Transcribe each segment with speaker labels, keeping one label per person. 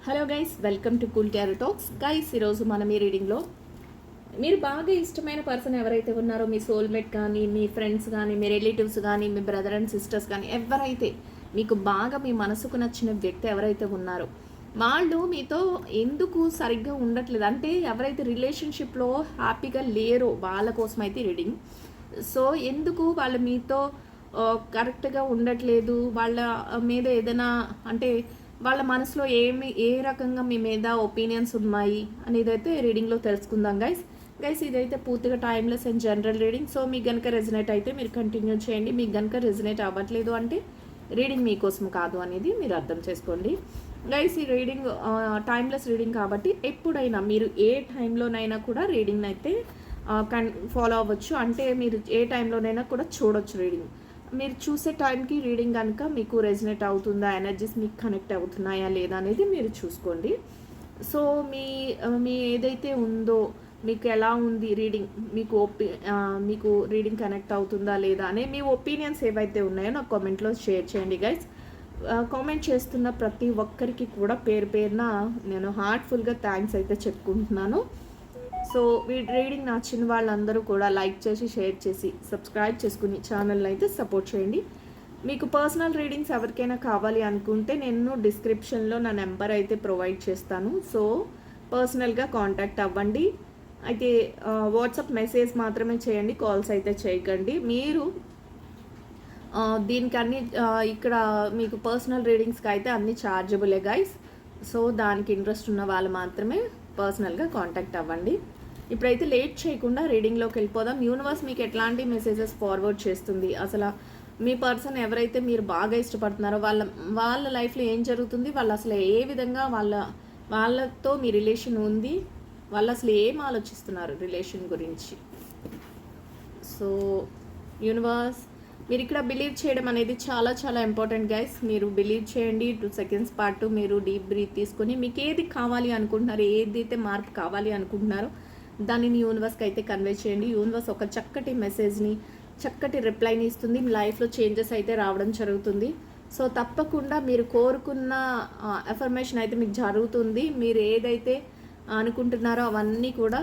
Speaker 1: Hello guys, welcome to cool tarot talks. Guys, ఈరోజు మనం ఈ రీడింగ్లో మీరు బాగా ఇష్టమైన పర్సన్ ఎవరైతే ఉన్నారో, మీ సోల్మేట్ కానీ, మీ ఫ్రెండ్స్ కానీ, మీ రిలేటివ్స్ కానీ, మీ బ్రదర్ అండ్ సిస్టర్స్ కానీ, ఎవరైతే మీకు బాగా మీ మనసుకు నచ్చిన వ్యక్తి ఎవరైతే ఉన్నారో వాళ్ళు మీతో ఎందుకు సరిగ్గా ఉండట్లేదు అంటే ఎవరైతే రిలేషన్షిప్లో హ్యాపీగా లేరో వాళ్ళ కోసం అయితే రీడింగ్. సో ఎందుకు వాళ్ళు మీతో కరెక్ట్గా ఉండట్లేదు, వాళ్ళ మీద ఏదైనా అంటే వాళ్ళ మనసులో ఏ రకంగా మీ మీద ఒపీనియన్స్ ఉన్నాయి అనేది అయితే రీడింగ్లో తెలుసుకుందాం గైస్. ఇదైతే పూర్తిగా timeless and general reading. So మీకు కనుక రెజనేట్ అయితే మీరు కంటిన్యూ చేయండి. మీకు కనుక రెజనేట్ అవ్వట్లేదు అంటే రీడింగ్ మీకోసం కాదు అనేది మీరు అర్థం చేసుకోండి గైస్. ఈ రీడింగ్ టైమ్లెస్ రీడింగ్ కాబట్టి ఎప్పుడైనా మీరు ఏ టైంలోనైనా కూడా రీడింగ్ అయితే ఫాలో అవ్వచ్చు. అంటే మీరు ఏ టైంలోనైనా కూడా చూడొచ్చు రీడింగ్. మీరు చూసే టైంకి రీడింగ్ కనుక మీకు రెజనేట్ అవుతుందా, ఎనర్జీస్ మీకు కనెక్ట్ అవుతున్నాయా లేదా అనేది మీరు చూసుకోండి. సో మీ ఏదైతే ఉందో మీకు ఎలా ఉంది రీడింగ్, మీకు రీడింగ్ కనెక్ట్ అవుతుందా లేదా అనే మీ ఒపీనియన్స్ ఏవైతే ఉన్నాయో నాకు కామెంట్లో షేర్ చేయండి గైస్. కామెంట్ చేస్తున్న ప్రతి ఒక్కరికి కూడా పేరు పేరున నేను హార్ట్ఫుల్గా థ్యాంక్స్ అయితే చెప్పుకుంటున్నాను. సో రీడింగ్ నచ్చిన వాళ్ళందరూ కూడా లైక్ చేసి, షేర్ చేసి, సబ్స్క్రైబ్ చేసుకుని ఛానల్ని అయితే సపోర్ట్ చేయండి. మీకు పర్సనల్ రీడింగ్స్ ఎవరికైనా కావాలి అనుకుంటే నేను డిస్క్రిప్షన్లో నా నెంబర్ అయితే ప్రొవైడ్ చేస్తాను. సో పర్సనల్గా కాంటాక్ట్ అవ్వండి. అయితే వాట్సాప్ మెసేజ్ మాత్రమే చేయండి, కాల్స్ అయితే చేయకండి. మీరు దీనికి అన్ని ఇక్కడ మీకు పర్సనల్ రీడింగ్స్కి అయితే అన్ని ఛార్జబులే గైస్. సో దానికి ఇంట్రెస్ట్ ఉన్న వాళ్ళు మాత్రమే పర్సనల్గా కాంటాక్ట్ అవ్వండి. ఇప్పుడైతే లేట్ చేయకుండా రీడింగ్లోకి వెళ్ళిపోదాం. యూనివర్స్ మీకు ఎట్లాంటి మెసేజెస్ ఫార్వర్డ్ చేస్తుంది, అసలు మీ పర్సన్ ఎవరైతే మీరు బాగా ఇష్టపడుతున్నారో వాళ్ళ లైఫ్లో ఏం జరుగుతుంది, వాళ్ళు అసలు ఏ విధంగా వాళ్ళతో మీ రిలేషన్ ఉంది, వాళ్ళు అసలు ఏం ఆలోచిస్తున్నారు రిలేషన్ గురించి. సో యూనివర్స్, మీరు ఇక్కడ బిలీవ్ చేయడం అనేది చాలా చాలా ఇంపార్టెంట్ గైస్. మీరు బిలీవ్ చేయండి. 2 సెకండ్స్ పాటు మీరు డీప్ బ్రీత్ తీసుకొని మీకు ఏది కావాలి అనుకుంటున్నారో, ఏదైతే మార్పు కావాలి అనుకుంటున్నారో దానిని యూనివర్స్కి అయితే కన్వే చేయండి. యూనివర్స్ ఒక చక్కటి మెసేజ్ని, చక్కటి రిప్లైని ఇస్తుంది. మీ లైఫ్లో చేంజెస్ అయితే రావడం జరుగుతుంది. సో తప్పకుండా మీరు కోరుకున్న అఫర్మేషన్ అయితే మీకు జరుగుతుంది. మీరు ఏదైతే అనుకుంటున్నారో అవన్నీ కూడా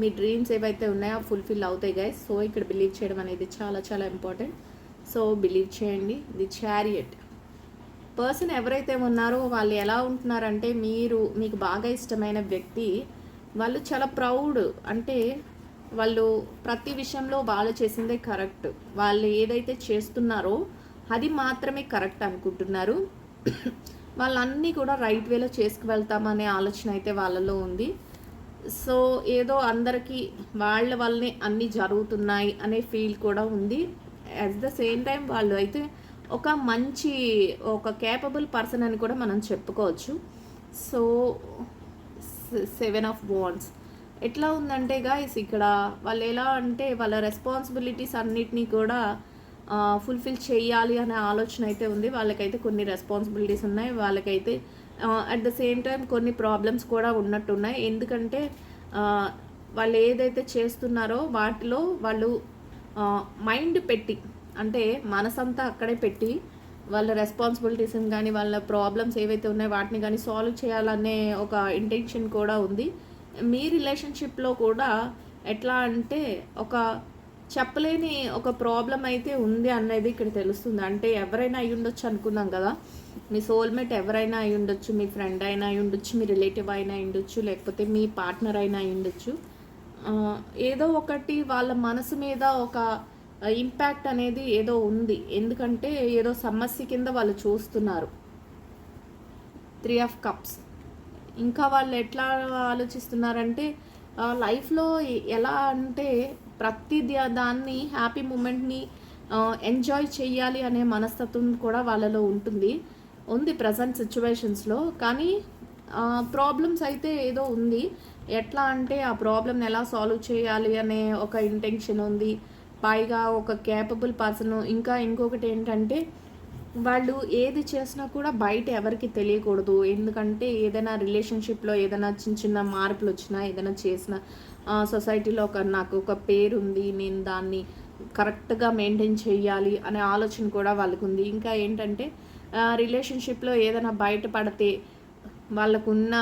Speaker 1: మీ డ్రీమ్స్ ఏవైతే ఉన్నాయో ఫుల్ఫిల్ అవుతాయి గైస్. సో ఇక్కడ బిలీవ్ చేయడం అనేది చాలా చాలా ఇంపార్టెంట్. సో బిలీవ్ చేయండి. ది చారియట్ పర్సన్ ఎవరైతే ఉన్నారో వాళ్ళు ఎలా ఉంటున్నారంటే, మీకు బాగా ఇష్టమైన వ్యక్తి వాళ్ళు చాలా ప్రౌడ్. అంటే వాళ్ళు ప్రతి విషయంలో వాళ్ళు చేసిందే కరెక్ట్, వాళ్ళు ఏదైతే చేస్తున్నారో అది మాత్రమే కరెక్ట్ అనుకుంటున్నారు. వాళ్ళన్నీ కూడా రైట్ వేలో చేసుకువెళ్తామనే ఆలోచన అయితే వాళ్ళలో ఉంది. సో ఏదో అందరికీ వాళ్ళ వల్లనే అన్నీ జరుగుతున్నాయి అనే ఫీల్ కూడా ఉంది. అట్ ద సేమ్ టైం వాళ్ళు అయితే ఒక కేపబుల్ పర్సన్ అని కూడా మనం చెప్పుకోవచ్చు. సో 7 ఆఫ్ వాండ్స్ ఎట్లా ఉందంటే గాయస్, ఇక్కడ వాళ్ళు ఎలా అంటే వాళ్ళ రెస్పాన్సిబిలిటీస్ అన్నిటినీ కూడా ఫుల్ఫిల్ చేయాలి అనే ఆలోచన అయితే ఉంది. వాళ్ళకైతే కొన్ని రెస్పాన్సిబిలిటీస్ ఉన్నాయి, వాళ్ళకైతే అట్ ద సేమ్ టైం కొన్ని ప్రాబ్లమ్స్ కూడా ఉన్నట్టున్నాయి. ఎందుకంటే వాళ్ళు ఏదైతే చేస్తున్నారో వాటిలో వాళ్ళు మైండ్ పెట్టి, అంటే మనసంతా అక్కడే పెట్టి వాళ్ళ రెస్పాన్సిబిలిటీస్ని కానీ వాళ్ళ ప్రాబ్లమ్స్ ఏవైతే ఉన్నాయో వాటిని కానీ సాల్వ్ చేయాలనే ఒక ఇంటెన్షన్ కూడా ఉంది. మీ రిలేషన్షిప్లో కూడా ఎట్లా అంటే చెప్పలేని ఒక ప్రాబ్లం అయితే ఉంది అనేది ఇక్కడ తెలుస్తుంది. అంటే ఎవరైనా అయి ఉండొచ్చు అనుకున్నాం కదా, మీ సోల్మేట్ ఎవరైనా అయి ఉండొచ్చు, మీ ఫ్రెండ్ అయినా అయి ఉండొచ్చు, మీ రిలేటివ్ అయినా అయి ఉండొచ్చు, లేకపోతే మీ పార్ట్నర్ అయినా అయి ఉండొచ్చు. ఏదో ఒకటి వాళ్ళ మనసు మీద ఒక ఇంపాక్ట్ అనేది ఏదో ఉంది. ఎందుకంటే ఏదో సమస్య కింద వాళ్ళు చూస్తున్నారు. 3 ఆఫ్ కప్స్. ఇంకా వాళ్ళు ఎట్లా ఆలోచిస్తున్నారంటే లైఫ్లో ఎలా అంటే ప్రతి దాన్ని హ్యాపీ మూమెంట్ని ఎంజాయ్ చేయాలి అనే మనస్తత్వం కూడా వాళ్ళలో ఉంది ప్రజెంట్ సిచ్యువేషన్స్లో. కానీ ప్రాబ్లమ్స్ అయితే ఏదో ఉంది. ఎట్లా అంటే ఆ ప్రాబ్లమ్ని ఎలా సాల్వ్ చేయాలి అనే ఒక ఇంటెన్షన్ ఉంది. పైగా ఒక కేపబుల్ పర్సన్. ఇంకొకటి ఏంటంటే వాళ్ళు ఏది చేసినా కూడా బయట ఎవరికి తెలియకూడదు. ఎందుకంటే ఏదైనా రిలేషన్షిప్లో ఏదైనా చిన్న చిన్న మార్పులు వచ్చినా, ఏదైనా చేసిన సొసైటీలో నాకు ఒక పేరు ఉంది, నేను దాన్ని కరెక్ట్గా మెయింటైన్ చేయాలి అనే ఆలోచన కూడా వాళ్ళకు ఉంది. ఇంకా ఏంటంటే రిలేషన్షిప్లో ఏదైనా బయటపడితే వాళ్ళకున్న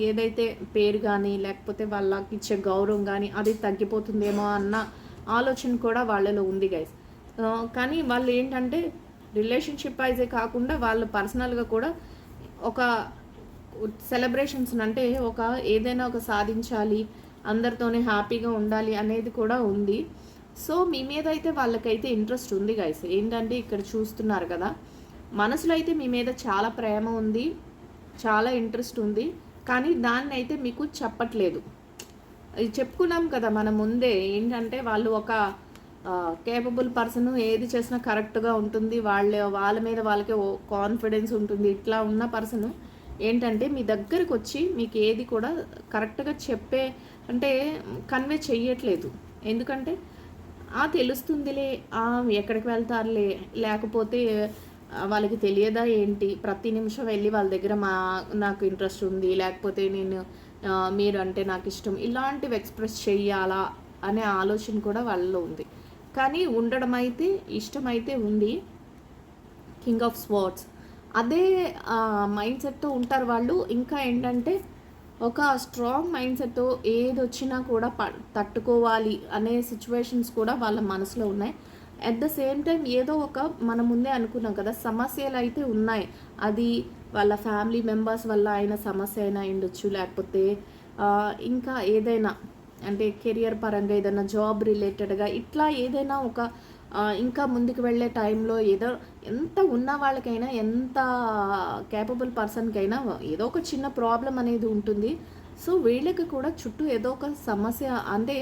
Speaker 1: ఏదైతే పేరు కానీ లేకపోతే వాళ్ళకి ఇచ్చే గౌరవం కానీ అది తగ్గిపోతుందేమో అన్న ఆలోచన కూడా వాళ్ళలో ఉంది గైస్. కానీ వాళ్ళు ఏంటంటే రిలేషన్షిప్ వైజే కాకుండా వాళ్ళు పర్సనల్గా కూడా ఒక సెలబ్రేషన్స్ అంటే ఒక ఏదైనా ఒక సాధించాలి, అందరితోనే హ్యాపీగా ఉండాలి అనేది కూడా ఉంది. సో మీ మీద అయితే వాళ్ళకైతే ఇంట్రెస్ట్ ఉంది గైస్. ఏంటంటే ఇక్కడ చూస్తున్నారు కదా, మనసులో అయితే మీ మీద చాలా ప్రేమ ఉంది, చాలా ఇంట్రెస్ట్ ఉంది. కానీ దాన్ని అయితే మీకు చెప్పట్లేదు. ఇది చెప్పుకున్నాం కదా మన ముందే, ఏంటంటే వాళ్ళు ఒక కేపబుల్ పర్సన్, ఏది చేసినా కరెక్ట్గా ఉంటుంది, వాళ్ళ మీద వాళ్ళకి కాన్ఫిడెన్స్ ఉంటుంది. ఇట్లా ఉన్న పర్సన్ ఏంటంటే మీ దగ్గరకు వచ్చి మీకు ఏది కూడా కరెక్ట్గా చెప్పే అంటే కన్వే చెయ్యట్లేదు. ఎందుకంటే తెలుస్తుందిలే, ఎక్కడికి వెళ్తారులే, లేకపోతే వాళ్ళకి తెలియదా ఏంటి, ప్రతి నిమిషం వెళ్ళి వాళ్ళ దగ్గర నాకు ఇంట్రెస్ట్ ఉంది, లేకపోతే నేను మీరు అంటే నాకు ఇష్టం, ఇలాంటివి ఎక్స్ప్రెస్ చెయ్యాలా అనే ఆలోచన కూడా వాళ్ళలో ఉంది. కానీ ఉండడం అయితే ఇష్టమైతే ఉంది. కింగ్ ఆఫ్ స్వార్డ్స్ అదే మైండ్ సెట్తో ఉంటారు వాళ్ళు. ఇంకా ఏంటంటే ఒక స్ట్రాంగ్ మైండ్ సెట్తో ఏది వచ్చినా కూడా తట్టుకోవాలి అనే సిచ్యువేషన్స్ కూడా వాళ్ళ మనసులో ఉన్నాయి. అట్ ద సేమ్ టైం ఏదో ఒక మనం ముందే అనుకున్నాం కదా, సమస్యలు అయితే ఉన్నాయి. అది వాళ్ళ ఫ్యామిలీ మెంబర్స్ వల్ల అయిన సమస్య అయినా ఉండొచ్చు, లేకపోతే ఇంకా ఏదైనా అంటే కెరియర్ పరంగా ఏదైనా జాబ్ రిలేటెడ్గా ఇట్లా ఏదైనా ఒక ఇంకా ముందుకు వెళ్ళే టైంలో ఎంత ఉన్న వాళ్ళకైనా, ఎంత కేపబుల్ పర్సన్కైనా ఏదో ఒక చిన్న ప్రాబ్లం అనేది ఉంటుంది. సో వీళ్ళకి కూడా చుట్టూ ఏదో ఒక సమస్య అంటే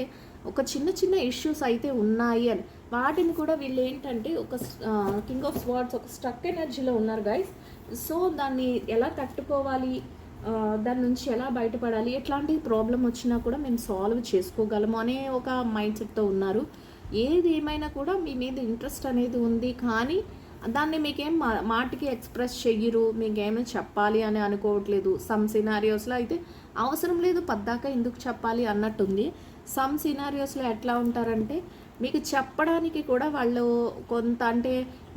Speaker 1: ఒక చిన్న చిన్న ఇష్యూస్ అయితే ఉన్నాయి అని, వాటిని కూడా వీళ్ళు ఏంటంటే ఒక కింగ్ ఆఫ్ స్వార్డ్స్ ఒక స్ట్రక్ ఎనర్జీలో ఉన్నారు గైస్. సో దాన్ని ఎలా తట్టుకోవాలి, దాని నుంచి ఎలా బయటపడాలి, ఎట్లాంటి ప్రాబ్లం వచ్చినా కూడా మేము సాల్వ్ చేసుకోగలము అనే ఒక మైండ్ సెట్తో ఉన్నారు. ఏది ఏమైనా కూడా మీ మీద ఇంట్రెస్ట్ అనేది ఉంది, కానీ దాన్ని మీకేం మాటికి ఎక్స్ప్రెస్ చెయ్యరు, మీకేమో చెప్పాలి అని అనుకోవట్లేదు. సమ్ సినారియోస్లో అయితే అవసరం లేదు, పద్దాక ఎందుకు చెప్పాలి అన్నట్టుంది. సమ్ సినారియోస్లో ఎట్లా ఉంటారంటే మీకు చెప్పడానికి కూడా వాళ్ళు కొంత అంటే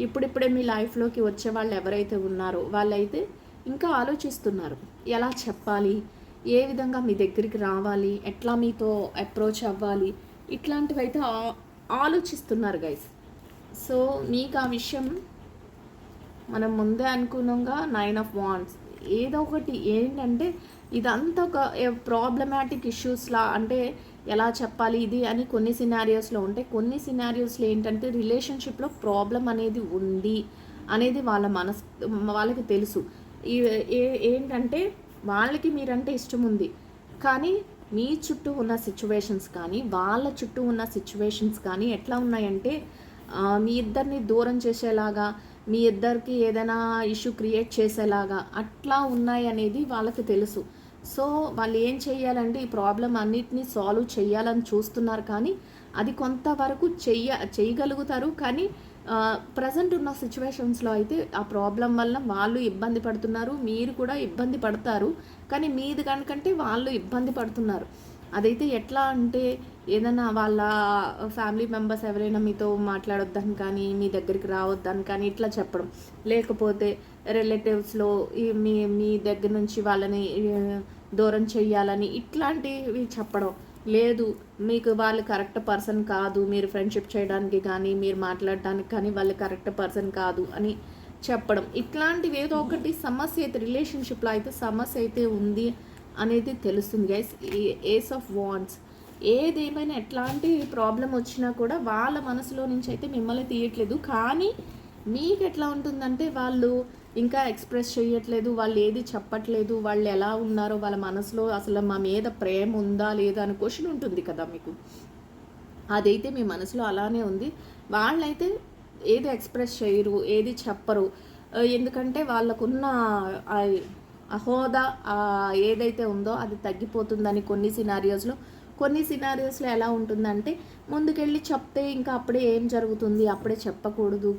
Speaker 1: ఇప్పుడిప్పుడే మీ లైఫ్లోకి వచ్చే వాళ్ళు ఎవరైతే ఉన్నారో వాళ్ళైతే ఇంకా ఆలోచిస్తున్నారు, ఎలా చెప్పాలి, ఏ విధంగా మీ దగ్గరికి రావాలి, ఎట్లా మీతో అప్రోచ్ అవ్వాలి, ఇట్లాంటివి అయితే ఆలోచిస్తున్నారు గైస్. సో మీకు ఆ విషయం మనం ముందే అనుకున్నాగా 9 ఆఫ్ వాండ్స్ ఏదో ఒకటి ఏంటంటే ఇదంతా ఒక ప్రాబ్లమాటిక్ ఇష్యూస్లా, అంటే ఎలా చెప్పాలి ఇది అని కొన్ని సినారియోస్లో ఉంటాయి. కొన్ని సినారియోస్లో ఏంటంటే రిలేషన్షిప్లో ప్రాబ్లం అనేది ఉంది అనేది వాళ్ళకి తెలుసు. ఏంటంటే వాళ్ళకి మీరంటే ఇష్టం ఉంది, కానీ మీ చుట్టూ ఉన్న సిచ్యువేషన్స్ కానీ వాళ్ళ చుట్టూ ఉన్న సిచ్యువేషన్స్ కానీ ఎట్లా ఉన్నాయంటే మీ ఇద్దరిని దూరం చేసేలాగా, మీ ఇద్దరికి ఏదైనా ఇష్యూ క్రియేట్ చేసేలాగా అట్లా ఉన్నాయి అనేది వాళ్ళకి తెలుసు. సో వాళ్ళు ఏం చేయాలంటే ఈ ప్రాబ్లం అన్నిటినీ సాల్వ్ చేయాలని చూస్తున్నారు, కానీ అది కొంతవరకు చేయగలుగుతారు. కానీ ప్రజెంట్ ఉన్న సిచ్యువేషన్స్లో అయితే ఆ ప్రాబ్లం వల్ల వాళ్ళు ఇబ్బంది పడుతున్నారు, మీరు కూడా ఇబ్బంది పడతారు. కానీ మీది కనుకంటే వాళ్ళు ఇబ్బంది పడుతున్నారు. అదైతే ఎట్లా అంటే ఏదైనా వాళ్ళ ఫ్యామిలీ మెంబర్స్ ఎవరైనా మీతో మాట్లాడొద్దని కానీ, మీ దగ్గరికి రావద్దని కానీ ఇట్లా చెప్పడం, లేకపోతే రిలేటివ్స్లో మీ దగ్గర నుంచి వాళ్ళని దూరం చెయ్యాలని ఇట్లాంటివి చెప్పడం, లేదు మీకు వాళ్ళు కరెక్ట్ పర్సన్ కాదు, మీరు ఫ్రెండ్షిప్ చేయడానికి కానీ మీరు మాట్లాడడానికి కానీ వాళ్ళు కరెక్ట్ పర్సన్ కాదు అని చెప్పడం, ఇట్లాంటివి ఏదో ఒకటి సమస్య అయితే రిలేషన్షిప్లో అయితే సమస్య అయితే ఉంది అనేది తెలుస్తుంది గైస్. ఏస్ ఆఫ్ వాండ్స్ ఏదేమైనా ఎట్లాంటి ప్రాబ్లం వచ్చినా కూడా వాళ్ళ మనసులో నుంచి అయితే మిమ్మల్ని తీయట్లేదు. కానీ మీకు ఎట్లా ఉంటుందంటే వాళ్ళు ఇంకా ఎక్స్ప్రెస్ చేయట్లేదు, వాళ్ళు ఏది చెప్పట్లేదు, వాళ్ళు ఎలా ఉన్నారో వాళ్ళ మనసులో అసలు మా మీద ప్రేమ ఉందా లేదా అని క్వశ్చన్ ఉంటుంది కదా మీకు, అదైతే మీ మనసులో అలానే ఉంది. వాళ్ళైతే ఏది ఎక్స్ప్రెస్ చేయరు, ఏది చెప్పరు. ఎందుకంటే వాళ్ళకున్న హోదా ఏదైతే ఉందో అది తగ్గిపోతుందని కొన్ని సినారియోస్లో ఎలా ఉంటుందంటే ముందుకెళ్ళి చెప్తే ఇంకా అప్పుడే ఏం జరుగుతుంది, అప్పుడే చెప్పకూడదు,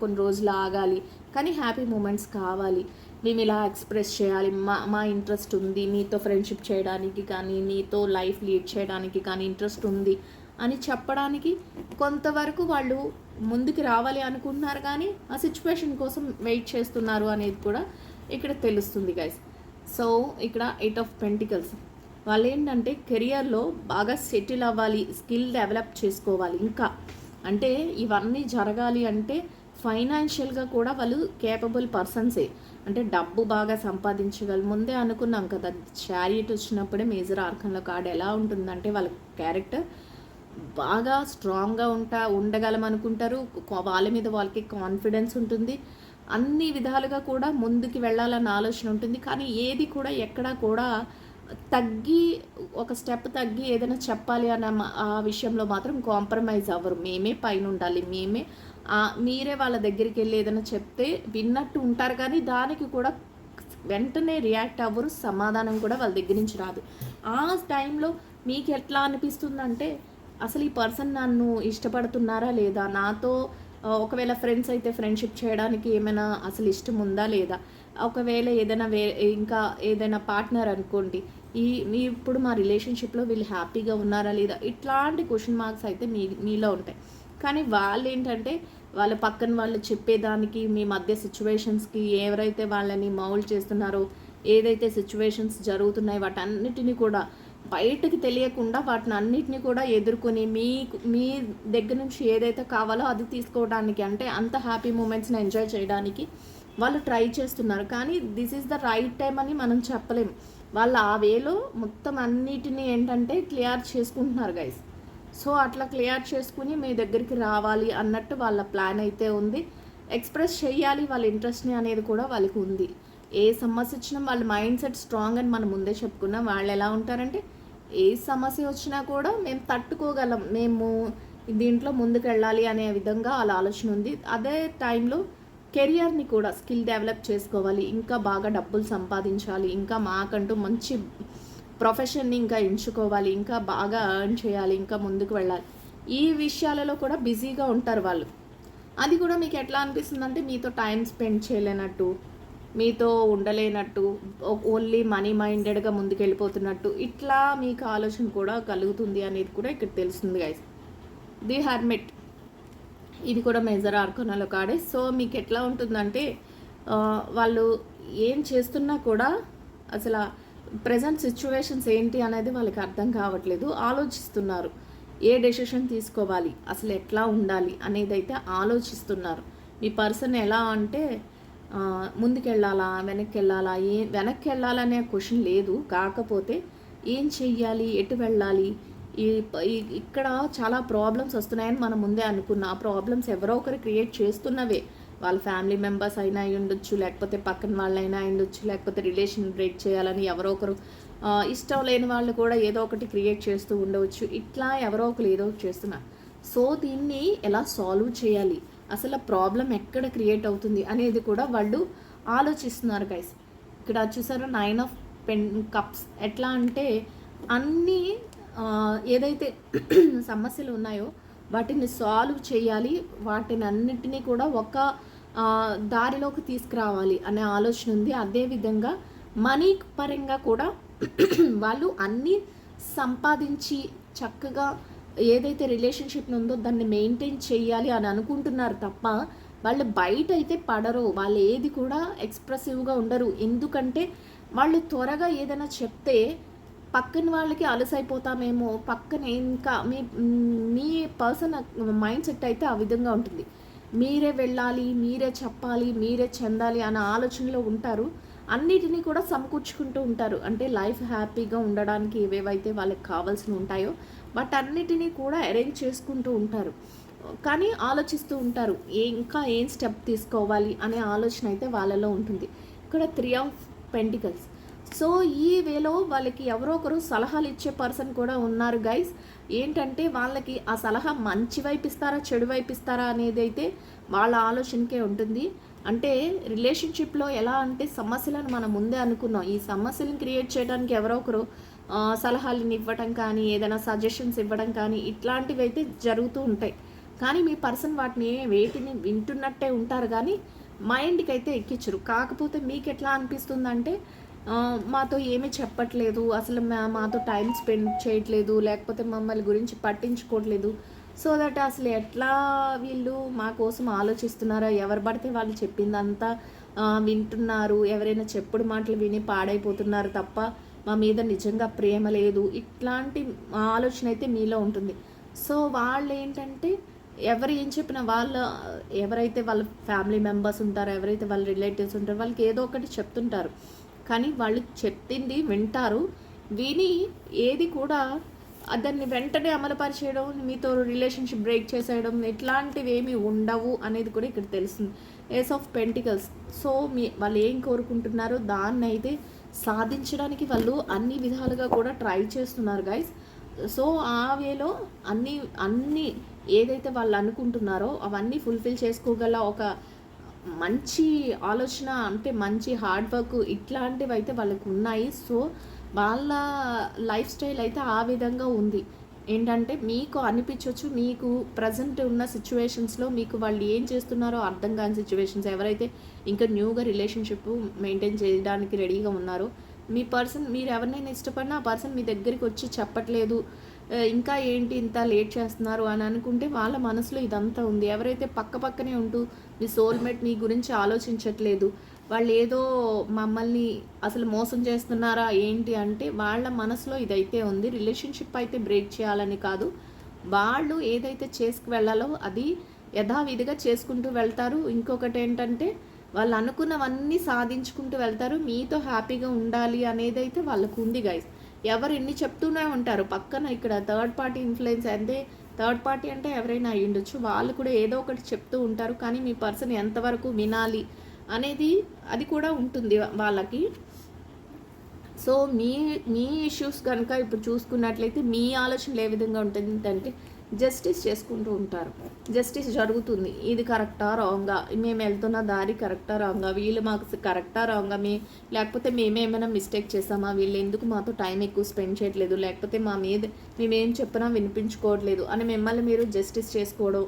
Speaker 1: కొన్ని రోజులు ఆగాలి, కానీ హ్యాపీ మూమెంట్స్ కావాలి, మేము ఇలా ఎక్స్ప్రెస్ చేయాలి, మా ఇంట్రెస్ట్ ఉంది, మీతో ఫ్రెండ్షిప్ చేయడానికి కానీ మీతో లైఫ్ లీడ్ చేయడానికి కానీ ఇంట్రెస్ట్ ఉంది అని చెప్పడానికి కొంతవరకు వాళ్ళు ముందుకు రావాలి అనుకుంటున్నారు, కానీ ఆ సిచ్యువేషన్ కోసం వెయిట్ చేస్తున్నారు అనేది కూడా ఇక్కడ తెలుస్తుంది గైస్. సో ఇక్కడ 8 ఆఫ్ పెంటికల్స్. వాళ్ళు ఏంటంటే కెరియర్లో బాగా సెటిల్ అవ్వాలి, స్కిల్ డెవలప్ చేసుకోవాలి. ఇంకా అంటే ఇవన్నీ జరగాలి అంటే ఫైనాన్షియల్గా కూడా వాళ్ళు కేపబుల్ పర్సన్సే. అంటే డబ్బు బాగా సంపాదించగలరు. ముందే అనుకున్నాం కదా, చారియట్ వచ్చినప్పుడే మేజర్ ఆర్కన్లో కార్డ్ ఎలా ఉంటుందంటే వాళ్ళ క్యారెక్టర్ బాగా స్ట్రాంగ్గా ఉండగలం అనుకుంటారు. వాళ్ళ మీద వాళ్ళకి కాన్ఫిడెన్స్ ఉంటుంది. అన్ని విధాలుగా కూడా ముందుకు వెళ్ళాలన్న ఆలోచన ఉంటుంది. కానీ ఏది కూడా ఎక్కడా కూడా తగ్గి ఒక స్టెప్ తగ్గి ఏదైనా చెప్పాలి అన్న ఆ విషయంలో మాత్రం కాంప్రమైజ్ అవ్వరు. మేమే పైన ఉండాలి, మీరే వాళ్ళ దగ్గరికి వెళ్ళి ఏదైనా చెప్తే విన్నట్టు ఉంటారు. కానీ దానికి కూడా వెంటనే రియాక్ట్ అవ్వరు. సమాధానం కూడా వాళ్ళ దగ్గర నుంచి రాదు. ఆ టైంలో మీకు ఎట్లా అనిపిస్తుందంటే అసలు ఈ పర్సన్ నన్ను ఇష్టపడుతున్నారా లేదా, నాతో ఒకవేళ ఫ్రెండ్స్ అయితే ఫ్రెండ్షిప్ చేయడానికి ఏమైనా అసలు ఇష్టం ఉందా లేదా, ఒకవేళ ఏదైనా ఇంకా ఏదైనా పార్ట్నర్ అనుకోండి, ఇప్పుడు మా రిలేషన్షిప్లో వీళ్ళు హ్యాపీగా ఉన్నారా లేదా, ఇట్లాంటి క్వశ్చన్ మార్క్స్ అయితే మీలో ఉంటాయి. కానీ వాళ్ళు ఏంటంటే వాళ్ళ పక్కన వాళ్ళు చెప్పేదానికి మీ మధ్య సిచ్యువేషన్స్కి ఎవరైతే వాళ్ళని మౌల్డ్ చేస్తున్నారో, ఏదైతే సిచ్యువేషన్స్ జరుగుతున్నాయో వాటన్నిటిని కూడా బయటకు తెలియకుండా వాటిని అన్నిటిని కూడా ఎదుర్కొని మీ దగ్గర నుంచి ఏదైతే కావాలో అది తీసుకోవడానికి, అంటే అంత హ్యాపీ మూమెంట్స్ని ఎంజాయ్ చేయడానికి వాళ్ళు ట్రై చేస్తున్నారు. కానీ this is the right time అని మనం చెప్పలేము. వాళ్ళు ఆ వేలో మొత్తం అన్నిటిని ఏంటంటే క్లియర్ చేసుకుంటున్నారు గైస్. సో అట్లా క్లియర్ చేసుకుని మీ దగ్గరికి రావాలి అన్నట్టు వాళ్ళ ప్లాన్ అయితే ఉంది. ఎక్స్ప్రెస్ చేయాలి వాళ్ళ ఇంట్రెస్ట్ని అనేది కూడా వాళ్ళకి ఉంది. ఏ సమస్య వచ్చినా వాళ్ళ మైండ్ సెట్ స్ట్రాంగ్ అని మనం ముందే చెప్పుకున్నాం. వాళ్ళు ఎలా ఉంటారంటే ఏ సమస్య వచ్చినా కూడా మేము తట్టుకోగలం, మేము దీంట్లో ముందుకు వెళ్ళాలి అనే విధంగా వాళ్ళ ఆలోచన ఉంది. అదే టైంలో కెరియర్ని కూడా స్కిల్ డెవలప్ చేసుకోవాలి, ఇంకా బాగా డబ్బులు సంపాదించాలి, ఇంకా మాకంటూ మంచి ప్రొఫెషన్ని ఇంకా ఎంచుకోవాలి, ఇంకా బాగా ఎర్న్ చేయాలి, ఇంకా ముందుకు వెళ్ళాలి. ఈ విషయాలలో కూడా బిజీగా ఉంటారు వాళ్ళు. అది కూడా మీకు ఎట్లా అనిపిస్తుంది అంటే మీతో టైం స్పెండ్ చేయలేనట్టు, మీతో ఉండలేనట్టు, ఓన్లీ మనీ మైండెడ్గా ముందుకు వెళ్ళిపోతున్నట్టు, ఇట్లా మీకు ఆలోచన కూడా కలుగుతుంది అనేది కూడా ఇక్కడ తెలుస్తుంది గైస్. ది హెర్మిట్, ఇది కూడా మేజర్ ఆర్కనాలో కాడే. సో మీకు ఎట్లా ఉంటుందంటే వాళ్ళు ఏం చేస్తున్నా కూడా అసలు ప్రజెంట్ సిచ్యువేషన్స్ ఏంటి అనేది వాళ్ళకి అర్థం కావట్లేదు, ఆలోచిస్తున్నారు. ఏ డెసిషన్ తీసుకోవాలి, అసలు ఎట్లా ఉండాలి అనేది అయితే ఆలోచిస్తున్నారు. మీ పర్సన్ ఎలా అంటే ముందుకెళ్ళాలా వెనక్కి వెళ్ళాలా, వెనక్కి వెళ్ళాలనే క్వశ్చన్ లేదు, కాకపోతే ఏం చెయ్యాలి, ఎటు వెళ్ళాలి, ఇక్కడ చాలా ప్రాబ్లమ్స్ వస్తున్నాయని మనం ముందే అనుకున్న. ఆ ప్రాబ్లమ్స్ ఎవరో ఒకరు క్రియేట్ చేస్తున్నవే. వాళ్ళ ఫ్యామిలీ మెంబర్స్ అయినా అయి ఉండొచ్చు, లేకపోతే పక్కన వాళ్ళైనా అయి ఉండొచ్చు, లేకపోతే రిలేషన్ బ్రేక్ చేయాలని ఎవరో ఒకరు, ఇష్టం లేని వాళ్ళు కూడా ఏదో ఒకటి క్రియేట్ చేస్తూ ఉండవచ్చు. ఇట్లా ఎవరో ఒకరు ఏదో ఒకటి చేస్తున్నారు. సో దీన్ని ఎలా సాల్వ్ చేయాలి, అసలు ప్రాబ్లం ఎక్కడ క్రియేట్ అవుతుంది అనేది కూడా వాళ్ళు ఆలోచిస్తున్నారు గైస్. ఇక్కడ చూసారు 9 ఆఫ్ కప్స్. ఎట్లా అంటే అన్నీ ఏదైతే సమస్యలు ఉన్నాయో వాటిని సాల్వ్ చేయాలి, వాటిని అన్నిటినీ కూడా ఒక దారిలోకి తీసుకురావాలి అనే ఆలోచన ఉంది. అదేవిధంగా మనీ పరంగా కూడా వాళ్ళు అన్నీ సంపాదించి చక్కగా ఏదైతే రిలేషన్షిప్ ఉందో దాన్ని మెయింటైన్ చేయాలి అని అనుకుంటున్నారు తప్ప వాళ్ళు బయట అయితే పడరు. వాళ్ళు ఏది కూడా ఎక్స్ప్రెసివ్గా ఉండరు. ఎందుకంటే వాళ్ళు త్వరగా ఏదైనా చెప్తే పక్కన వాళ్ళకి అలసైపోతామేమో, పక్కన ఇంకా మీ పర్సన్ మైండ్ సెట్ అయితే ఆ విధంగా ఉంటుంది. మీరే వెళ్ళాలి, మీరే చెప్పాలి, మీరే చెందాలి అన్న ఆలోచనలో ఉంటారు. అన్నిటినీ కూడా సమకూర్చుకుంటూ ఉంటారు. అంటే లైఫ్ హ్యాపీగా ఉండడానికి ఏవేవైతే వాళ్ళకి కావాల్సినవి ఉంటాయో బట్ అన్నిటినీ కూడా అరేంజ్ చేసుకుంటూ ఉంటారు. కానీ ఆలోచిస్తూ ఉంటారు ఇంకా ఏం స్టెప్ తీసుకోవాలి అనే ఆలోచన అయితే వాళ్ళలో ఉంటుంది. ఇక్కడ 3 ఆఫ్ పెంటికల్స్. సో ఈ వేలో వాళ్ళకి ఎవరో ఒకరు సలహాలు ఇచ్చే పర్సన్ కూడా ఉన్నారు గైస్. ఏంటంటే వాళ్ళకి ఆ సలహా మంచి వైపు ఇస్తారా చెడు వైపు ఇస్తారా అనేది అయితే వాళ్ళ ఆలోచనకే ఉంటుంది. అంటే రిలేషన్షిప్లో ఎలా అంటే సమస్యలను మనం ముందే అనుకున్నాం. ఈ సమస్యలను క్రియేట్ చేయడానికి ఎవరో ఒకరు సలహాలను ఇవ్వడం కానీ, ఏదైనా సజెషన్స్ ఇవ్వడం కానీ ఇట్లాంటివి అయితే జరుగుతూ ఉంటాయి. కానీ మీ పర్సన్ వేటిని వింటున్నట్టే ఉంటారు కానీ మైండ్కి అయితే ఎక్కించరు. కాకపోతే మీకు ఎట్లా అనిపిస్తుందంటే మాతో ఏమీ చెప్పట్లేదు, అసలు మాతో టైం స్పెండ్ చేయట్లేదు, లేకపోతే మమ్మల్ని గురించి పట్టించుకోవట్లేదు. సో దట్ అసలు ఎట్లా వీళ్ళు మా కోసం ఆలోచిస్తున్నారో, ఎవరు పడితే వాళ్ళు చెప్పిందంతా వింటున్నారు, ఎవరైనా చెప్పుడు మాటలు విని పాడైపోతున్నారు తప్ప మా మీద నిజంగా ప్రేమ లేదు, ఇట్లాంటి ఆలోచన అయితే మీలో ఉంటుంది. సో వాళ్ళు ఏంటంటే ఎవరు ఏం చెప్పినా ఎవరైతే వాళ్ళ ఫ్యామిలీ మెంబర్స్ ఉంటారో, ఎవరైతే వాళ్ళ రిలేటివ్స్ ఉంటారో వాళ్ళకి ఏదో ఒకటి చెప్తుంటారు. కానీ వాళ్ళు చెప్పింది వింటారు, విని ఏది కూడా దాన్ని వెంటనే అమలుపరిచేయడం, మీతో రిలేషన్షిప్ బ్రేక్ చేసేయడం ఇట్లాంటివి ఏమీ ఉండవు అనేది కూడా ఇక్కడ తెలుస్తుంది. Ace of pentacles. సో వాళ్ళు ఏం కోరుకుంటున్నారో దాన్ని అయితే సాధించడానికి వాళ్ళు అన్ని విధాలుగా కూడా ట్రై చేస్తున్నారు గైస్. సో ఆ వేలో అన్నీ ఏదైతే వాళ్ళు అనుకుంటున్నారో అవన్నీ ఫుల్ఫిల్ చేసుకోగల ఒక మంచి ఆలోచన, అంటే మంచి హార్డ్ వర్క్ ఇట్లాంటివి అయితే వాళ్ళకు ఉన్నాయి. సో వాళ్ళ లైఫ్ స్టైల్ అయితే ఆ విధంగా ఉంది. ఏంటంటే మీకు అనిపించవచ్చు, మీకు ప్రజెంట్ ఉన్న సిచ్యువేషన్స్లో మీకు వాళ్ళు ఏం చేస్తున్నారో అర్థం కాని సిచ్యువేషన్స్, ఎవరైతే ఇంకా న్యూగా రిలేషన్షిప్ మెయింటైన్ చేయడానికి రెడీగా ఉన్నారో, మీ పర్సన్ మీరు ఎవరినైనా ఇష్టపడినా ఆ పర్సన్ మీ దగ్గరికి వచ్చి చెప్పట్లేదు, ఇంకా ఏంటి ఇంత లేట్ చేస్తున్నారు అని అనుకుంటే వాళ్ళ మనసులో ఇదంతా ఉంది. ఎవరైతే పక్కనే ఉంటూ మీ సోల్మేట్ మీ గురించి ఆలోచించట్లేదు, వాళ్ళు ఏదో మమ్మల్ని అసలు మోసం చేస్తున్నారా ఏంటి అంటే వాళ్ళ మనసులో ఇదైతే ఉంది. రిలేషన్షిప్ అయితే బ్రేక్ చేయాలని కాదు, వాళ్ళు ఏదైతే చేసుకు వెళ్ళాలో అది యథావిధిగా చేసుకుంటూ వెళ్తారు. ఇంకొకటి ఏంటంటే వాళ్ళు అనుకున్నవన్నీ సాధించుకుంటూ వెళ్తారు. మీతో హ్యాపీగా ఉండాలి అనేది అయితే వాళ్ళకు ఉంది గైస్. ఎవరు ఎన్ని చెప్తూనే ఉంటారు పక్కన. ఇక్కడ థర్డ్ పార్టీ ఇన్ఫ్లుయెన్స్ అంటే, థర్డ్ పార్టీ అంటే ఎవరైనా అయ్యి ఉండొచ్చు, వాళ్ళు కూడా ఏదో ఒకటి చెప్తూ ఉంటారు. కానీ మీ పర్సన్ ఎంతవరకు వినాలి అనేది అది కూడా ఉంటుంది వాళ్ళకి. సో మీ ఇష్యూస్ కనుక ఇప్పుడు చూసుకున్నట్లయితే మీ ఆలోచనలు ఏ విధంగా ఉంటుంది అంటే జస్టిస్ చేసుకుంటూ ఉంటారు. జస్టిస్ జరుగుతుంది, ఇది కరెక్టా రాంగా, మేము వెళ్తున్న దారి కరెక్టా రాంగా, వీళ్ళు మాకు కరెక్టా రాంగా, లేకపోతే మేమేమైనా మిస్టేక్ చేసామా, వీళ్ళు ఎందుకు మాతో టైం ఎక్కువ స్పెండ్ చేయట్లేదు, లేకపోతే మా మీద మేమేం చెప్పినా వినిపించుకోవట్లేదు అని మిమ్మల్ని మీరు జస్టిస్ చేసుకోవడం.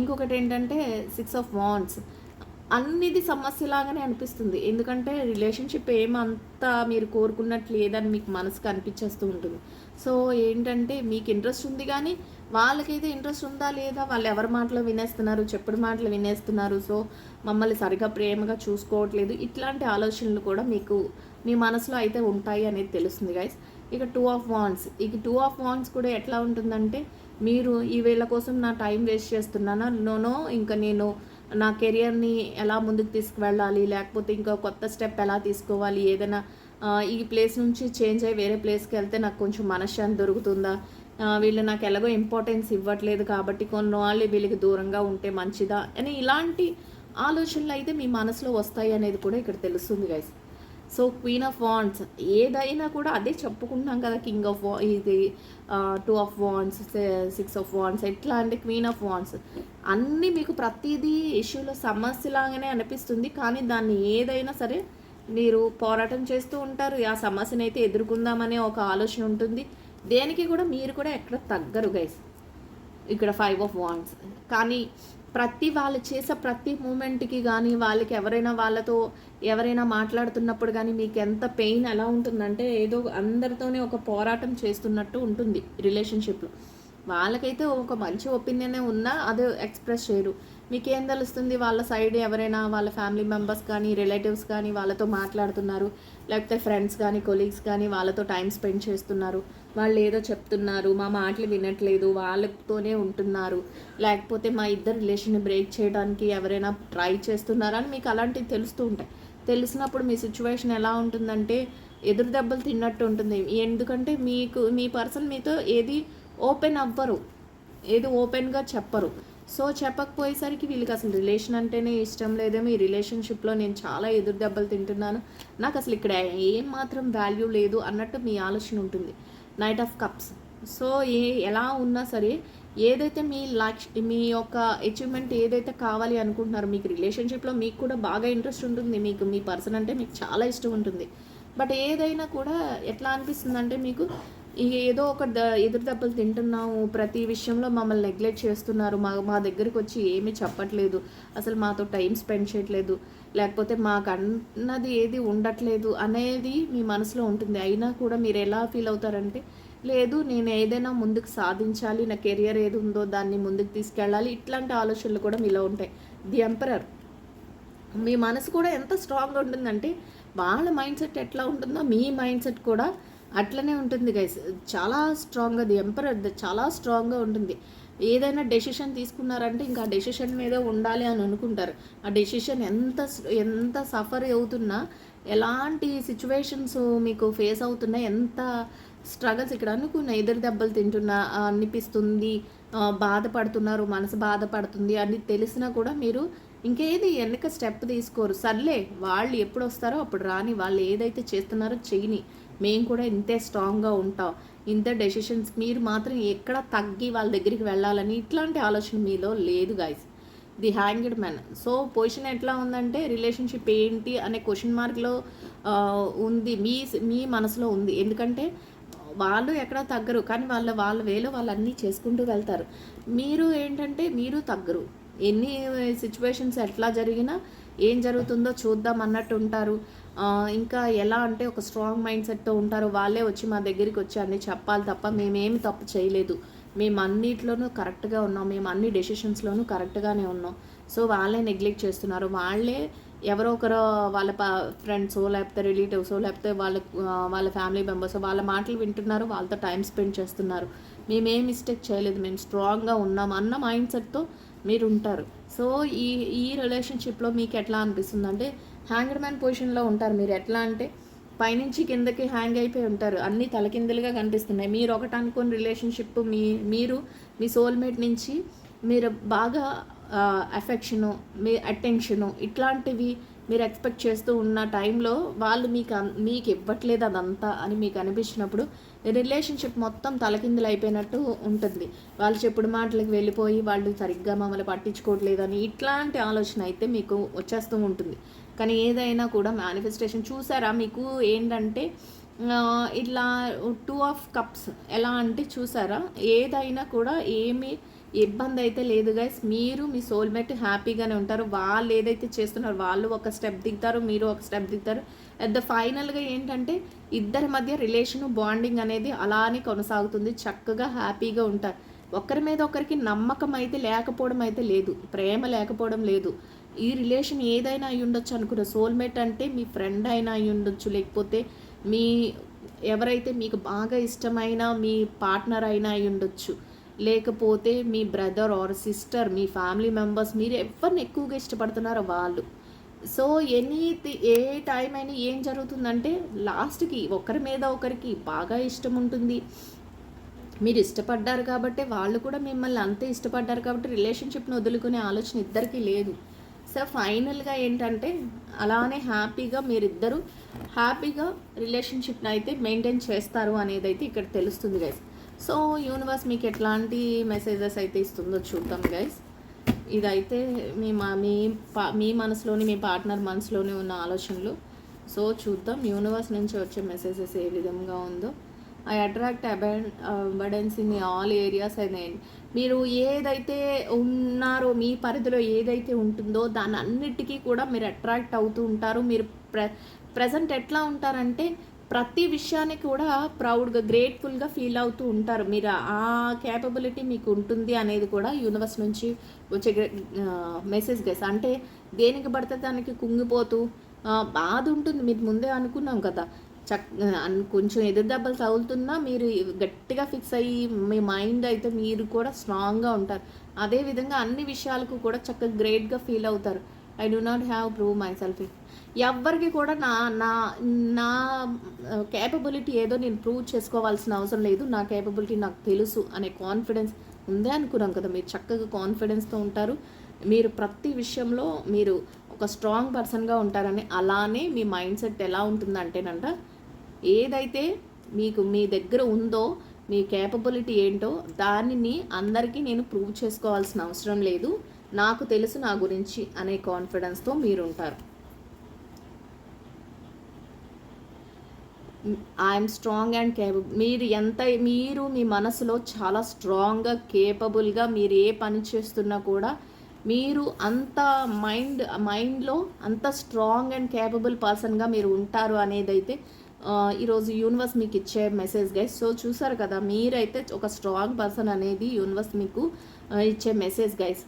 Speaker 1: ఇంకొకటి ఏంటంటే 6 of Wands. అన్నిది సమస్యలాగానే అనిపిస్తుంది. ఎందుకంటే రిలేషన్షిప్ ఏమంతా మీరు కోరుకున్నట్లు లేదని మీకు మనసుకు అనిపించేస్తూ ఉంటుంది. సో ఏంటంటే మీకు ఇంట్రెస్ట్ ఉంది, కానీ వాళ్ళకైతే ఇంట్రెస్ట్ ఉందా లేదా, వాళ్ళు ఎవరి మాటలు వినేస్తున్నారు, చెప్పుడు మాటలు వినేస్తున్నారు, సో మమ్మల్ని సరిగా ప్రేమగా చూసుకోవట్లేదు, ఇట్లాంటి ఆలోచనలు కూడా మీకు మీ మనసులో అయితే ఉంటాయి అనేది తెలుస్తుంది గైస్. ఇక 2 of Wands. ఇక 2 of Wands కూడా ఎట్లా ఉంటుందంటే, మీరు ఈ వీళ్ళ కోసం నా టైం వేస్ట్ చేస్తున్నానా, నోనో ఇంకా నేను నా కెరియర్ని ఎలా ముందుకు తీసుకువెళ్ళాలి, లేకపోతే ఇంకా కొత్త స్టెప్ ఎలా తీసుకోవాలి, ఏదైనా ఈ ప్లేస్ నుంచి చేంజ్ అయ్యి వేరే ప్లేస్కి వెళ్తే నాకు కొంచెం మనశ్శాంతి దొరుకుతుందా, వీళ్ళు నాకు ఎలాగో ఇంపార్టెన్స్ ఇవ్వట్లేదు కాబట్టి కొన్నాళ్ళు వీళ్ళకి దూరంగా ఉంటే మంచిదా అని ఇలాంటి ఆలోచనలు అయితే మీ మనసులో వస్తాయి అనేది కూడా ఇక్కడ తెలుస్తుంది guys. So queen of wands ఏదైనా కూడా అదే చెప్పుకుంటున్నాం కదా, కింగ్ ఆఫ్ ఇది 2 of Wands, 6 of Wands, ఎట్లా అంటే క్వీన్ ఆఫ్ వాండ్స్ అన్నీ మీకు ప్రతిదీ ఇష్యూలో సమస్యలాగానే అనిపిస్తుంది. కానీ దాన్ని ఏదైనా సరే మీరు పోరాటం చేస్తూ ఉంటారు, ఆ సమస్యను అయితే ఎదుర్కొందామనే ఒక ఆలోచన ఉంటుంది. దేనికి కూడా మీరు కూడా ఎక్కడ తగ్గరు గైస్. ఇక్కడ 5 of Wands. కానీ వాళ్ళు చేసే ప్రతి మూమెంట్కి కానీ, వాళ్ళకి ఎవరైనా మాట్లాడుతున్నప్పుడు కానీ మీకు ఎంత పెయిన్ ఎలా ఉంటుందంటే ఏదో అందరితోనే ఒక పోరాటం చేస్తున్నట్టు ఉంటుంది రిలేషన్షిప్లో. వాళ్ళకైతే ఒక మంచి ఒపీనియనే ఉన్నా అదే ఎక్స్ప్రెస్ చేయరు. మీకేం తెలుస్తుంది, వాళ్ళ సైడ్ ఎవరైనా వాళ్ళ ఫ్యామిలీ మెంబర్స్ కానీ రిలేటివ్స్ కానీ వాళ్ళతో మాట్లాడుతున్నారు, లేకపోతే ఫ్రెండ్స్ కానీ కొలీగ్స్ కానీ వాళ్ళతో టైం స్పెండ్ చేస్తున్నారు, వాళ్ళు ఏదో చెప్తున్నారు, మా మాటలు వినట్లేదు, వాళ్ళతోనే ఉంటున్నారు, లేకపోతే మా ఇద్దరు రిలేషన్ బ్రేక్ చేయడానికి ఎవరైనా ట్రై చేస్తున్నారని మీకు అలాంటివి తెలుస్తూ ఉంటాయి. తెలిసినప్పుడు మీ సిచ్యువేషన్ ఎలా ఉంటుందంటే ఎదురు దెబ్బలు తిన్నట్టు ఉంటుంది. ఎందుకంటే మీ పర్సన్ మీతో ఏది ఓపెన్ అవ్వరు, ఏది ఓపెన్గా చెప్పరు. సో చెప్పకపోయేసరికి వీళ్ళకి అసలు రిలేషన్ అంటేనే ఇష్టం లేదేమో, ఈ రిలేషన్షిప్లో నేను చాలా ఎదురు దెబ్బలు తింటున్నాను, నాకు అసలు ఇక్కడ ఏం మాత్రం వాల్యూ లేదు అన్నట్టు మీ ఆలోచన ఉంటుంది. Knight of cups. సో ఎలా ఉన్నా సరే ఏదైతే మీ యొక్క అచీవ్మెంట్ ఏదైతే కావాలి అనుకుంటున్నారో, మీకు రిలేషన్షిప్లో మీకు కూడా బాగా ఇంట్రెస్ట్ ఉంటుంది, మీ పర్సన్ అంటే మీకు చాలా ఇష్టం ఉంటుంది. బట్ ఏదైనా కూడా ఎట్లా అనిపిస్తుంది అంటే మీకు ఏదో ఒక ఎదురు దెబ్బలు తింటున్నాము, ప్రతి విషయంలో మమ్మల్ని నెగ్లెక్ట్ చేస్తున్నారు, మా దగ్గరికి వచ్చి ఏమీ చెప్పట్లేదు, అసలు మాతో టైం స్పెండ్ చేయట్లేదు, లేకపోతే మాకు అన్నది ఏది ఉండట్లేదు అనేది మీ మనసులో ఉంటుంది. అయినా కూడా మీరు ఎలా ఫీల్ అవుతారంటే, లేదు నేను ఏదైనా ముందుకు సాధించాలి, నా కెరియర్ ఏది ఉందో దాన్ని ముందుకు తీసుకెళ్ళాలి, ఇట్లాంటి ఆలోచనలు కూడా మీలో ఉంటాయి. The emperor. మీ మనసు కూడా ఎంత స్ట్రాంగ్గా ఉంటుందంటే వాళ్ళ మైండ్ సెట్ ఎట్లా ఉంటుందో మీ మైండ్ సెట్ కూడా అట్లనే ఉంటుంది గైస్. చాలా స్ట్రాంగ్గా ది ఎంపరర్ చాలా స్ట్రాంగ్గా ఉంటుంది. ఏదైనా డెసిషన్ తీసుకున్నారంటే ఇంకా ఆ డెసిషన్ మీద ఉండాలి అని అనుకుంటారు. ఆ డెసిషన్ ఎంత సఫర్ అవుతున్నా, ఎలాంటి సిచ్యువేషన్స్ మీకు ఫేస్ అవుతున్నా, ఎంత స్ట్రగల్స్ ఇక్కడ అనుకున్న ఎదురు దెబ్బలు తింటున్నా అనిపిస్తుంది, బాధపడుతున్నారు, మనసు బాధపడుతుంది అని తెలిసినా కూడా మీరు ఇంకేది వెనక స్టెప్ తీసుకోరు. సర్లే వాళ్ళు ఎప్పుడు వస్తారో అప్పుడు రాని, వాళ్ళు ఏదైతే చేస్తున్నారో చెయ్యని, మేము కూడా ఇంతే స్ట్రాంగ్గా ఉంటాం, ఇంత డెసిషన్స్, మీరు మాత్రం ఎక్కడ తగ్గి వాళ్ళ దగ్గరికి వెళ్ళాలని ఇట్లాంటి ఆలోచన మీలో లేదు guys. The hanged man. So position ఎట్లా ఉందంటే రిలేషన్షిప్ ఏంటి అనే క్వశ్చన్ మార్క్లో ఉంది, మీ మనసులో ఉంది. ఎందుకంటే వాళ్ళు ఎక్కడ తగ్గరు, కానీ వాళ్ళ వేలో వాళ్ళు అన్నీ చేసుకుంటూ వెళ్తారు. మీరు ఏంటంటే మీరు తగ్గరు. ఎన్ని సిచ్యువేషన్స్ ఎట్లా జరిగినా ఏం జరుగుతుందో చూద్దాం అన్నట్టు ఉంటారు. ఇంకా ఎలా అంటే ఒక స్ట్రాంగ్ మైండ్ సెట్తో ఉంటారు. వాళ్ళే వచ్చి మా దగ్గరికి వచ్చి అన్నీ చెప్పాలి తప్ప మేమేమి తప్పు చేయలేదు, మేము అన్నిట్లోనూ కరెక్ట్గా ఉన్నాం, మేము అన్ని డెసిషన్స్లోనూ కరెక్ట్గానే ఉన్నాం. సో వాళ్ళే నెగ్లెక్ట్ చేస్తున్నారు. వాళ్ళే ఎవరో ఒకరు వాళ్ళ ఫ్రెండ్సో లేకపోతే రిలేటివ్సో లేకపోతే వాళ్ళ ఫ్యామిలీ మెంబర్సో వాళ్ళ మాటలు వింటున్నారు, వాళ్ళతో టైం స్పెండ్ చేస్తున్నారు. మేమేం మిస్టేక్ చేయలేదు, మేము స్ట్రాంగ్గా ఉన్నాం అన్న మైండ్ సెట్తో మీరు ఉంటారు. సో ఈ రిలేషన్షిప్లో మీకు ఎట్లా అనిపిస్తుంది అంటే హ్యాంగ్డ్ మ్యాన్ పొజిషన్లో ఉంటారు మీరు. ఎట్లా అంటే పైనుంచి కిందకి హ్యాంగ్ అయిపోయి ఉంటారు, అన్నీ తలకిందులుగా కనిపిస్తున్నాయి. మీరు ఒకటి అనుకున్న రిలేషన్షిప్ మీరు మీ సోల్మేట్ నుంచి మీరు బాగా అఫెక్షను, మీ అటెన్షను ఇట్లాంటివి మీరు ఎక్స్పెక్ట్ చేస్తూ ఉన్న టైంలో వాళ్ళు మీకు ఇవ్వట్లేదు అదంతా అని మీకు అనిపించినప్పుడు రిలేషన్షిప్ మొత్తం తలకిందులు అయిపోయినట్టు ఉంటుంది. వాళ్ళు చెప్పుడు మాటలకు వెళ్ళిపోయి వాళ్ళు సరిగ్గా మమ్మల్ని పట్టించుకోవట్లేదని ఇట్లాంటి ఆలోచన అయితే మీకు వచ్చేస్తూ ఉంటుంది. కానీ ఏదైనా కూడా మేనిఫెస్టేషన్ చూసారా మీకు ఏంటంటే ఇట్లా 2 ఆఫ్ కప్స్ ఎలా అంటే చూసారా, ఏదైనా కూడా ఏమీ ఇబ్బంది అయితే లేదు గైస్. మీరు మీ సోల్మేట్ హ్యాపీగానే ఉంటారు. వాళ్ళు ఏదైతే చేస్తున్నారో వాళ్ళు ఒక స్టెప్ దిగుతారు, మీరు ఒక స్టెప్ దిగుతారు. అట్ ద ఫైనల్గా ఏంటంటే ఇద్దరి మధ్య రిలేషను బాండింగ్ అనేది అలానే కొనసాగుతుంది. చక్కగా హ్యాపీగా ఉంటారు. ఒకరి మీద ఒకరికి నమ్మకం అయితే లేకపోవడం అయితే లేదు, ప్రేమ లేకపోవడం లేదు. ఈ రిలేషన్ ఏదైనా అయి ఉండొచ్చు అనుకున్న, సోల్మేట్ అంటే మీ ఫ్రెండ్ అయినా అయి ఉండొచ్చు, లేకపోతే మీ ఎవరైతే మీకు బాగా ఇష్టమైన మీ పార్ట్నర్ అయినా అయి ఉండొచ్చు, లేకపోతే మీ బ్రదర్ ఆర్ సిస్టర్, మీ ఫ్యామిలీ మెంబర్స్, మీరు ఎవరిని ఎక్కువగా ఇష్టపడుతున్నారో వాళ్ళు. సో ఏ టైం అయినా ఏం జరుగుతుందంటే లాస్ట్కి ఒకరి మీద ఒకరికి బాగా ఇష్టం ఉంటుంది. మీరు ఇష్టపడ్డారు కాబట్టి వాళ్ళు కూడా మిమ్మల్ని అంతే ఇష్టపడ్డారు కాబట్టి రిలేషన్షిప్ని వదులుకునే ఆలోచన ఇద్దరికీ లేదు. సో ఫైనల్గా ఏంటంటే అలానే హ్యాపీగా మీరిద్దరూ హ్యాపీగా రిలేషన్షిప్ని అయితే మెయింటైన్ చేస్తారు అనేది అయితే ఇక్కడ తెలుస్తుంది గైస్. సో యూనివర్స్ మీకు ఎట్లాంటి మెసేజెస్ అయితే ఇస్తుందో చూద్దాం గైస్. ఇదైతే మీ మనసులోని మీ పార్ట్నర్ మనసులోని ఉన్న ఆలోచనలు. సో చూద్దాం యూనివర్స్ నుంచి వచ్చే మెసేజెస్ ఏ విధంగా ఉందో. I attract abundance in all areas and మీరు ఏదైతే ఉన్నారో మీ పరిధిలో ఏదైతే ఉంటుందో దాని అన్నిటికీ కూడా మీరు అట్రాక్ట్ అవుతూ ఉంటారు. మీరు ప్రజెంట్ ఎట్లా ఉంటారంటే ప్రతి విషయాన్ని కూడా ప్రౌడ్గా గ్రేట్ఫుల్గా ఫీల్ అవుతూ ఉంటారు. మీరు ఆ క్యాపబిలిటీ మీకు ఉంటుంది అనేది కూడా యూనివర్స్ నుంచి వచ్చే మెసేజ్ గైస్. అంటే దేనికి పడితే దానికి కుంగిపోతూ బాధ ఉంటుంది. మీరు ముందే అనుకున్నాం కదా, కొంచెం ఎదురు దెబ్బలు తగులుతున్నా మీరు గట్టిగా ఫిక్స్ అయ్యి మీ మైండ్ అయితే మీరు కూడా స్ట్రాంగ్గా ఉంటారు. అదేవిధంగా అన్ని విషయాలకు కూడా చక్కగా గ్రేట్గా ఫీల్ అవుతారు. I do not have prove my self. ఎవరికి కూడా నా కేపబిలిటీ ఏదో నేను ప్రూవ్ చేసుకోవాల్సిన అవసరం లేదు, నా కేపబిలిటీ నాకు తెలుసు అనే కాన్ఫిడెన్స్ ఉందే అనుకున్నాం కదా. మీరు చక్కగా కాన్ఫిడెన్స్తో ఉంటారు. మీరు ప్రతి విషయంలో మీరు ఒక స్ట్రాంగ్ పర్సన్గా ఉంటారని. అలానే మీ మైండ్ సెట్ ఎలా ఉంటుందంటేనంట, ఏదైతే మీకు మీ దగ్గర ఉందో మీ కేపబిలిటీ ఏంటో దానిని అందరికీ నేను ప్రూవ్ చేసుకోవాల్సిన అవసరం లేదు, నాకు తెలుసు నా గురించి అనే కాన్ఫిడెన్స్తో మీరు ఉంటారు. I'm strong and capable. మీరు మీ మనసులో చాలా స్ట్రాంగ్గా కేపబుల్గా మీరు ఏ పని చేస్తున్నా కూడా మీరు అంత మైండ్లో అంత స్ట్రాంగ్ అండ్ కేపబుల్ పర్సన్గా మీరు ఉంటారు అనేది అయితే ఈరోజు యూనివర్స్ మీకు ఇచ్చే మెసేజ్ గైస్. సో చూసారు కదా, మీరైతే ఒక స్ట్రాంగ్ పర్సన్ అనేది యూనివర్స్ మీకు ఇచ్చే మెసేజ్ గైస్.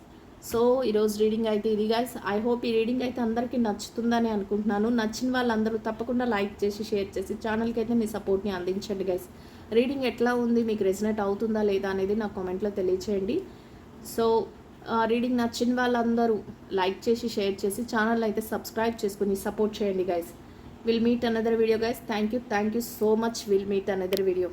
Speaker 1: సో ఈరోజు రీడింగ్ అయితే ఇది గైస్. ఐ హోప్ ఈ రీడింగ్ అయితే అందరికీ నచ్చుతుందని అనుకుంటున్నాను. నచ్చిన వాళ్ళందరూ తప్పకుండా లైక్ చేసి షేర్ చేసి ఛానల్కి అయితే మీ సపోర్ట్ని అందించండి గైస్. రీడింగ్ ఎట్లా ఉంది, మీకు రెజనేట్ అవుతుందా లేదా అనేది నా కామెంట్లో తెలియచేయండి. సో రీడింగ్ నచ్చిన వాళ్ళందరూ లైక్ చేసి షేర్ చేసి ఛానల్ అయితే సబ్స్క్రైబ్ చేసుకుని సపోర్ట్ చేయండి guys. Will meet another video guys. Thank you so much. Will meet another video.